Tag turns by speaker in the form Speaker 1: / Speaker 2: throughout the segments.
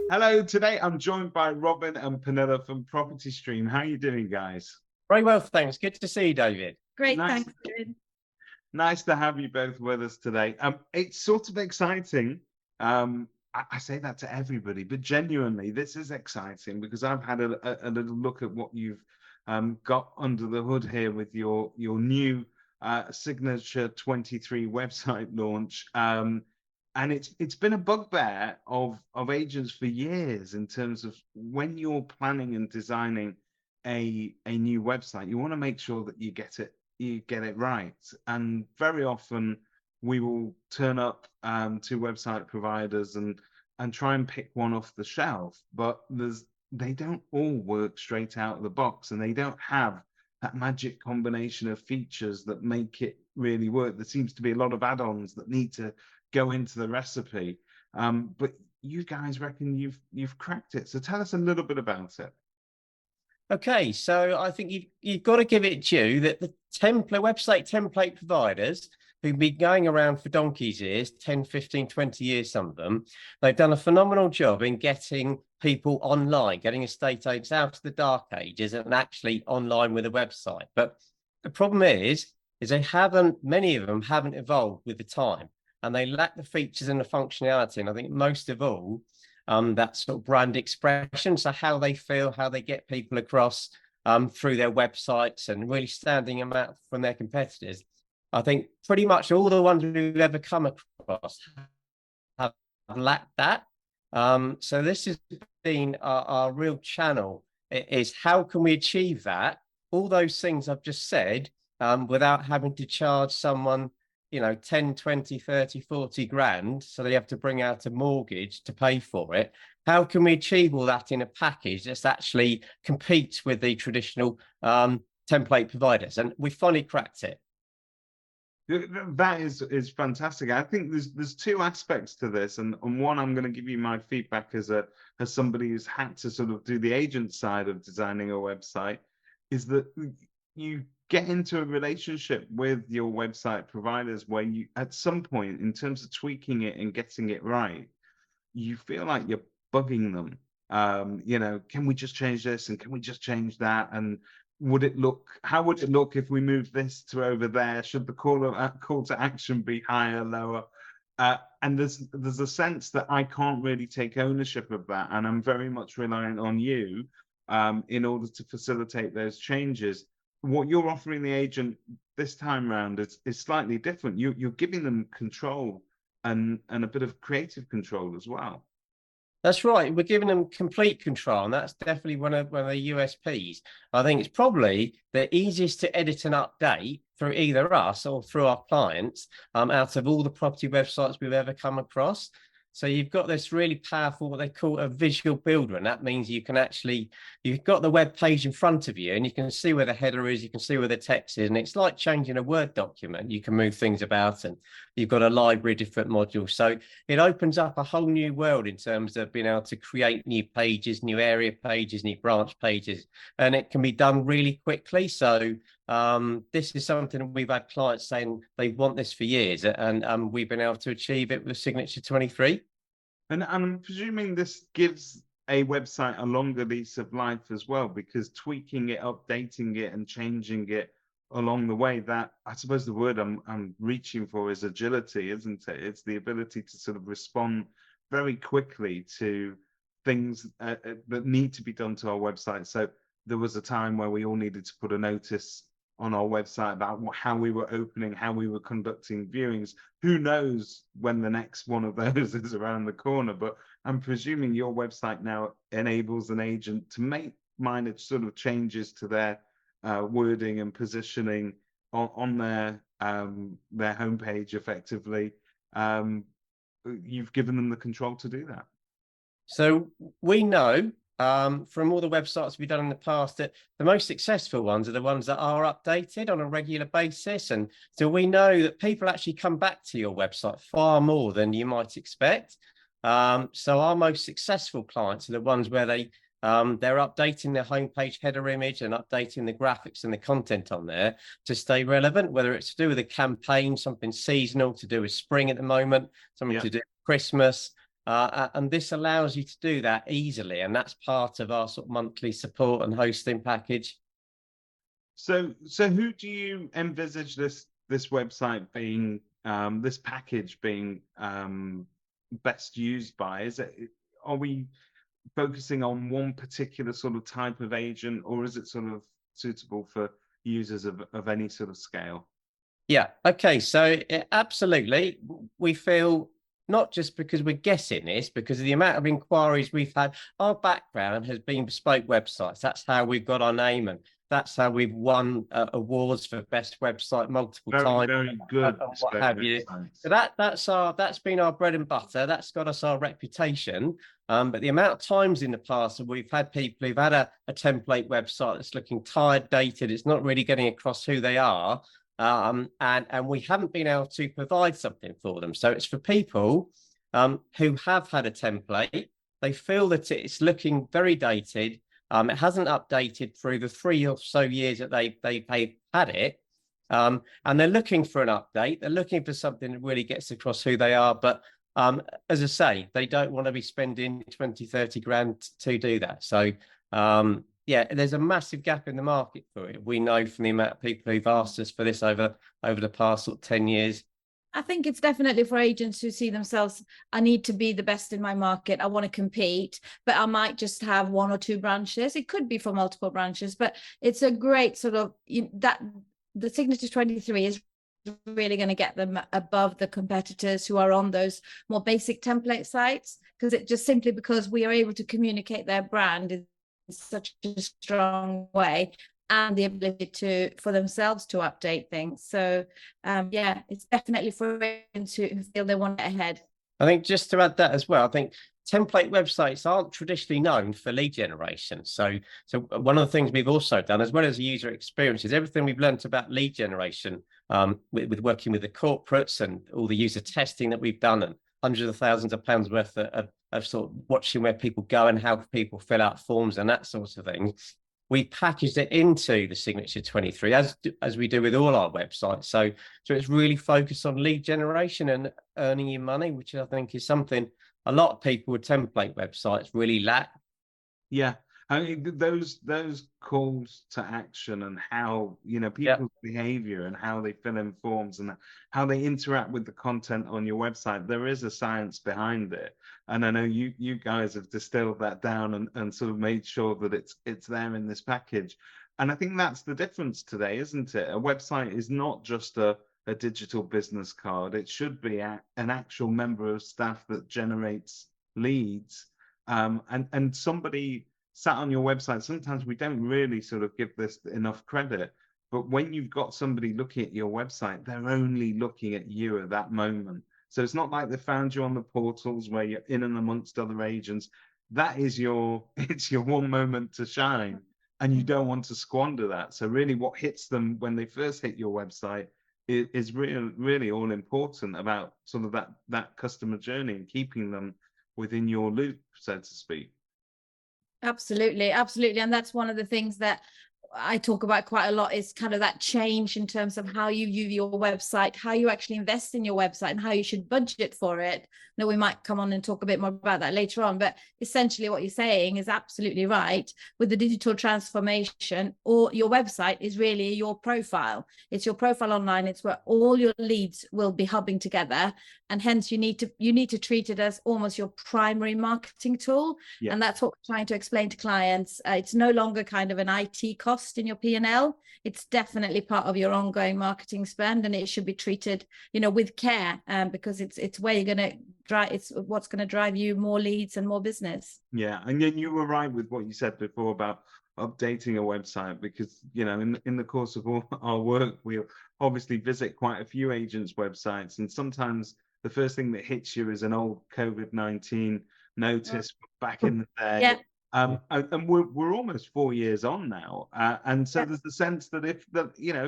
Speaker 1: Hello, today I'm joined by Robin and Pernilla from Propertystream. How are you doing, guys?
Speaker 2: Very well, thanks. Good to see you, David.
Speaker 3: Great,
Speaker 1: Nice,
Speaker 3: thanks, David.
Speaker 1: nice to have you both with us today. It's sort of exciting. I say that to everybody, but genuinely, this is exciting because I've had a little look at what you've got under the hood here with your new Signature 23 website launch. And it's been a bugbear of agents for years in terms of when you're planning and designing a new website, you want to make sure that you get it right. And very often we will turn up to website providers and try and pick one off the shelf, but they don't all work straight out of the box, and they don't have that magic combination of features that make it really work. There seems to be a lot of add-ons that need to go into the recipe. But you guys reckon you've cracked it. So tell us a little bit about it.
Speaker 2: Okay, so I think you've got to give it due that the website template providers who've been going around for donkey's years, 10, 15, 20 years, some of them, they've done a phenomenal job in getting people online, getting estate agents out of the dark ages and actually online with a website. But the problem is many of them haven't evolved with the time, and they lack the features and the functionality. And I think most of all, that sort of brand expression, so how they feel, how they get people across through their websites and really standing them out from their competitors. I think pretty much all the ones we've ever come across have lacked that. So this has been our real channel, is how can we achieve that, all those things I've just said, without having to charge someone 10, 20, 30, 40 grand, so they have to bring out a mortgage to pay for it. How can we achieve all that in a package that's actually competes with the traditional template providers? And we finally cracked it.
Speaker 1: That is fantastic. I think there's two aspects to this, and one, I'm going to give you my feedback as somebody who's had to sort of do the agent side of designing a website, is that you get into a relationship with your website providers where you, at some point, in terms of tweaking it and getting it right, you feel like you're bugging them. Can we just change this and can we just change that? And how would it look if we move this to over there? Should the call to action be higher, lower? And there's a sense that I can't really take ownership of that, and I'm very much reliant on you in order to facilitate those changes. What you're offering the agent this time round is slightly different. You're giving them control and a bit of creative control as well.
Speaker 2: That's right. We're giving them complete control, and that's definitely one of the USPs. I think it's probably the easiest to edit and update through either us or through our clients out of all the property websites we've ever come across. So you've got this really powerful, what they call a visual builder. And that means you've got the web page in front of you and you can see where the header is, you can see where the text is. And it's like changing a Word document. You can move things about, and you've got a library of different modules. So it opens up a whole new world in terms of being able to create new pages, new area pages, new branch pages, and it can be done really quickly. So this is something we've had clients saying they want this for years, and we've been able to achieve it with Signature 23.
Speaker 1: And I'm presuming this gives a website a longer lease of life as well, because tweaking it, updating it, and changing it along the way, that, I suppose the word I'm reaching for is agility, isn't it? It's the ability to sort of respond very quickly to things that need to be done to our website. So there was a time where we all needed to put a notice on our website about how we were opening, how we were conducting viewings. Who knows when the next one of those is around the corner? But I'm presuming your website now enables an agent to make minor sort of changes to their wording and positioning on their homepage effectively. You've given them the control to do that.
Speaker 2: So we know from all the websites we've done in the past that the most successful ones are the ones that are updated on a regular basis. And so we know that people actually come back to your website far more than you might expect. So our most successful clients are the ones where they're updating their homepage header image and updating the graphics and the content on there to stay relevant, whether it's to do with a campaign, something seasonal, to do with spring at the moment, something to do with Christmas. And this allows you to do that easily. And that's part of our sort of monthly support and hosting package.
Speaker 1: So who do you envisage this website being, this package being best used by? Are we focusing on one particular sort of type of agent, or is it sort of suitable for users of any sort of scale?
Speaker 2: Yeah. Okay. So absolutely, we feel not just because we're guessing this, because of the amount of inquiries we've had. Our background has been bespoke websites. That's how we've got our name, and that's how we've won awards for best website multiple times.
Speaker 1: Very good.
Speaker 2: And what have you. So that's been our bread and butter. That's got us our reputation. But the amount of times in the past that we've had people who've had a template website that's looking tired, dated, it's not really getting across who they are. And we haven't been able to provide something for them. So it's for people who have had a template. They feel that it's looking very dated. It hasn't updated through the 3 or so years that they've had it. And they're looking for an update. They're looking for something that really gets across who they are. But as I say, they don't want to be spending 20, 30 grand to do that. So yeah, there's a massive gap in the market for it. We know from the amount of people who've asked us for this over the past sort of 10 years.
Speaker 3: I think it's definitely for agents who see themselves, I need to be the best in my market. I want to compete, but I might just have 1 or 2 branches. It could be for multiple branches, but it's a great sort of that the Signature 23 is really going to get them above the competitors who are on those more basic template sites, because it just simply because we are able to communicate their brand in such a strong way, and the ability for themselves to update things. So yeah, it's definitely for agents who feel they want to get ahead.
Speaker 2: I think just to add that as well, I think template websites aren't traditionally known for lead generation. So one of the things we've also done, as well as the user experience, is everything we've learned about lead generation with working with the corporates and all the user testing that we've done, and hundreds of thousands of pounds worth of sort of watching where people go and how people fill out forms and that sort of thing. We packaged it into the Signature 23 as we do with all our websites. So it's really focused on lead generation and earning you money, which I think is something a lot of people with template websites really lack.
Speaker 1: Yeah, I mean those calls to action and how people's behavior and how they fill in forms and how they interact with the content on your website. There is a science behind it, and I know you guys have distilled that down and sort of made sure that it's there in this package. And I think that's the difference today, isn't it? A website is not just a digital business card. It should be an actual member of staff that generates leads. And somebody sat on your website, sometimes we don't really sort of give this enough credit, but when you've got somebody looking at your website, they're only looking at you at that moment. So it's not like they found you on the portals where you're in and amongst other agents. That is it's your one moment to shine, and you don't want to squander that. So really what hits them when they first hit your website is really all important about sort of that customer journey and keeping them within your loop, so to speak.
Speaker 3: Absolutely, absolutely. And that's one of the things that I talk about quite a lot, is kind of that change in terms of how you view your website, how you actually invest in your website, and how you should budget for it. Now, we might come on and talk a bit more about that later on, but essentially what you're saying is absolutely right. With the digital transformation, or your website is really your profile. It's your profile online. It's where all your leads will be hubbing together, and hence you need to treat it as almost your primary marketing tool. Yeah. And that's what we're trying to explain to clients. It's no longer kind of an IT cost in your P&L. It's definitely part of your ongoing marketing spend, and it should be treated, with care, because it's where you're going to drive. It's what's going to drive you more leads and more business.
Speaker 1: Yeah, and then you were right with what you said before about updating a website, because in the course of all our work, we'll obviously visit quite a few agents' websites, and sometimes the first thing that hits you is an old COVID-19 notice back in the day.
Speaker 3: Yeah.
Speaker 1: And we're almost 4 years on now, and so there's the sense that if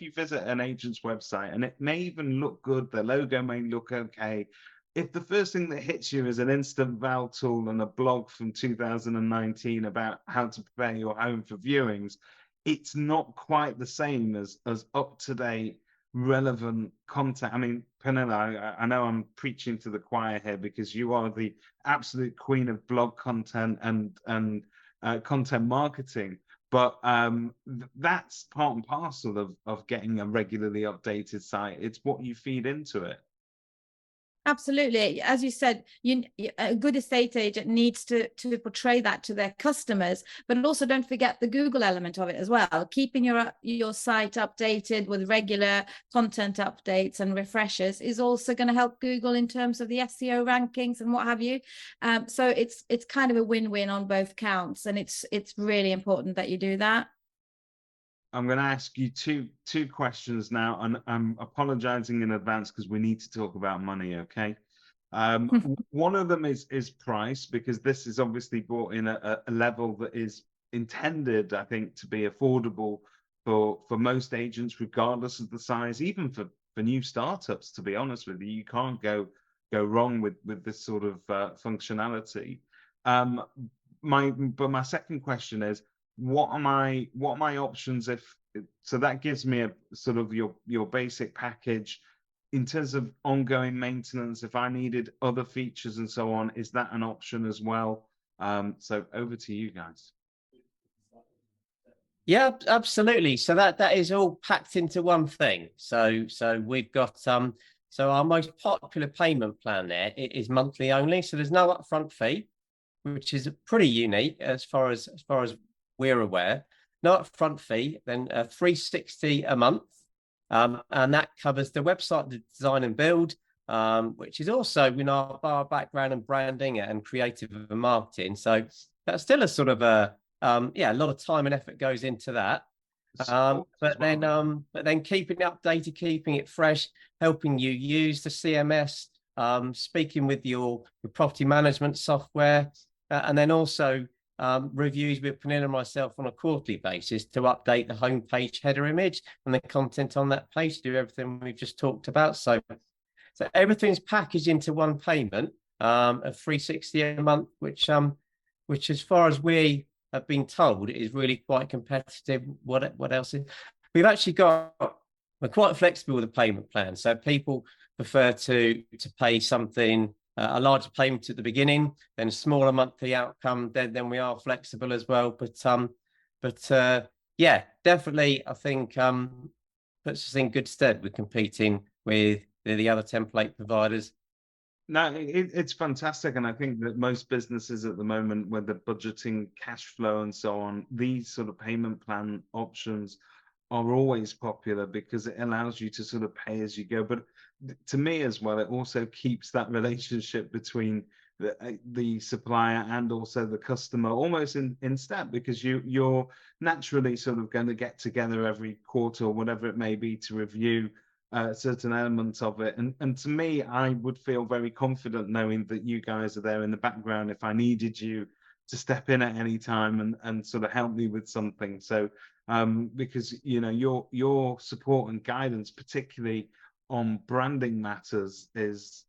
Speaker 1: you visit an agent's website, and it may even look good, the logo may look okay, if the first thing that hits you is an instant val tool and a blog from 2019 about how to prepare your home for viewings, it's not quite the same as up to date relevant content. I mean, Pernilla, I know I'm preaching to the choir here because you are the absolute queen of blog content and content marketing. But that's part and parcel of getting a regularly updated site. It's what you feed into it.
Speaker 3: Absolutely. As you said, a good estate agent needs to portray that to their customers, but also don't forget the Google element of it as well. Keeping your site updated with regular content updates and refreshes is also going to help Google in terms of the SEO rankings and what have you. So it's kind of a win-win on both counts, and it's really important that you do that.
Speaker 1: I'm going to ask you two questions now, and I'm apologizing in advance because we need to talk about money, okay? One of them is price, because this is obviously brought in a level that is intended, I think, to be affordable for most agents, regardless of the size, even for new startups, to be honest with you. You can't go wrong with this sort of functionality. But my second question is, what are my options if, so that gives me a sort of your basic package in terms of ongoing maintenance. If I needed other features and so on, is that an option as well? So over to you guys.
Speaker 2: Yeah, absolutely. So that is all packed into one thing. So we've got so our most popular payment plan there is monthly only. So there's no upfront fee, which is pretty unique as far as we're aware. No upfront fee, then $360 a month, and that covers the website, the design and build, which is also our background and branding and creative and marketing. So that's still a sort of a lot of time and effort goes into that. But then keeping it updated, keeping it fresh, helping you use the CMS, speaking with your property management software, and then also reviews with Pernilla and myself on a quarterly basis to update the homepage header image and the content on that page, to do everything we've just talked about. So everything's packaged into one payment of $360 a month, which as far as we have been told is really quite competitive. What else is? We've actually we're quite flexible with the payment plan, so people prefer to pay something, a larger payment at the beginning, then a smaller monthly outcome. Then we are flexible as well. But yeah, definitely, I think puts us in good stead with competing with the other template providers.
Speaker 1: No, it's fantastic. And I think that most businesses at the moment, where they're budgeting cash flow and so on, these sort of payment plan options are always popular because it allows you to sort of pay as you go. But to me as well, it also keeps that relationship between the supplier and also the customer almost in step, because you're naturally sort of going to get together every quarter or whatever it may be to review certain elements of it. And to me, I would feel very confident knowing that you guys are there in the background if I needed you to step in at any time and sort of help me with something. So because your support and guidance, particularly on branding matters, is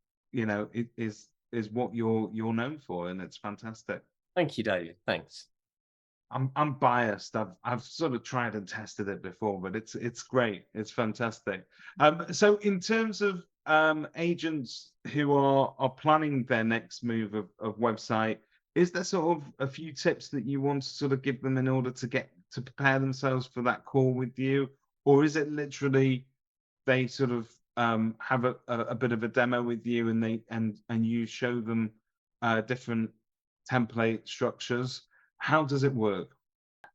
Speaker 1: what you're known for, and it's fantastic.
Speaker 2: Thank you, David. Thanks.
Speaker 1: I'm biased. I've sort of tried and tested it before, but it's great. It's fantastic. So in terms of agents who are planning their next move of website, is there sort of a few tips that you want to sort of give them in order to prepare themselves for that call with you, or is it literally they sort of have a bit of a demo with you and you show them different template structures? How does it work?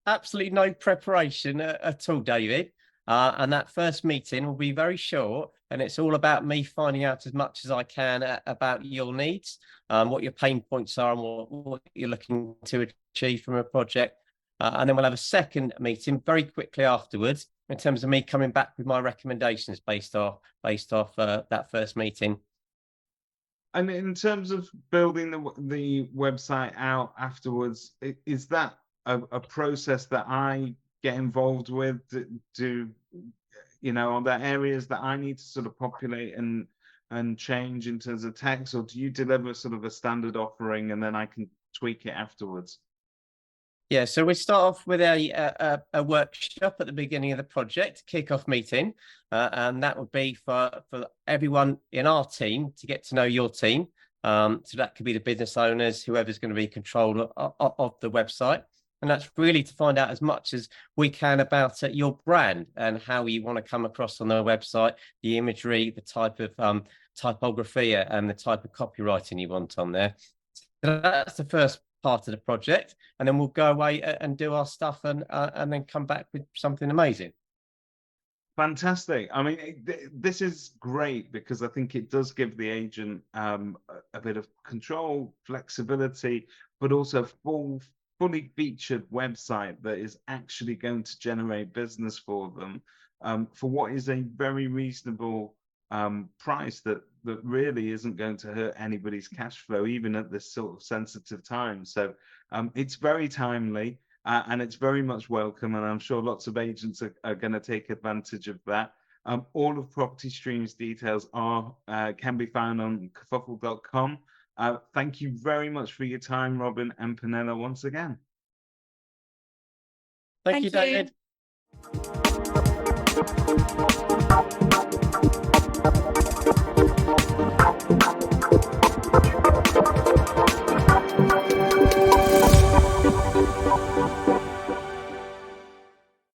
Speaker 2: Absolutely no preparation at all, David. And that first meeting will be very short, and it's all about me finding out as much as I can about your needs, what your pain points are, and what you're looking to achieve from a project. And then we'll have a second meeting very quickly afterwards, in terms of me coming back with my recommendations based off that first meeting.
Speaker 1: And in terms of building the website out afterwards, is that a process that I get involved with? Are there areas that I need to sort of populate and change in terms of text, or do you deliver sort of a standard offering and then I can tweak it afterwards?
Speaker 2: Yeah, so we start off with a workshop at the beginning of the project, kick-off meeting, and that would be for everyone in our team to get to know your team. So that could be the business owners, whoever's going to be control of the website. And that's really to find out as much as we can about your brand and how you want to come across on the website, the imagery, the type of typography and the type of copywriting you want on there. So that's the first part of the project, and then we'll go away and do our stuff and then come back with something amazing.
Speaker 1: Fantastic. I mean, this is great because I think it does give the agent a bit of control, flexibility, but also fully featured website that is actually going to generate business for them for what is a very reasonable price that really isn't going to hurt anybody's cash flow, even at this sort of sensitive time. So it's very timely. And it's very much welcome, and I'm sure lots of agents are going to take advantage of that. All of Propertystream's details can be found on kerfuffle.com. Thank you very much for your time, Robin and Penella, once again.
Speaker 2: Thank you, David.
Speaker 3: You.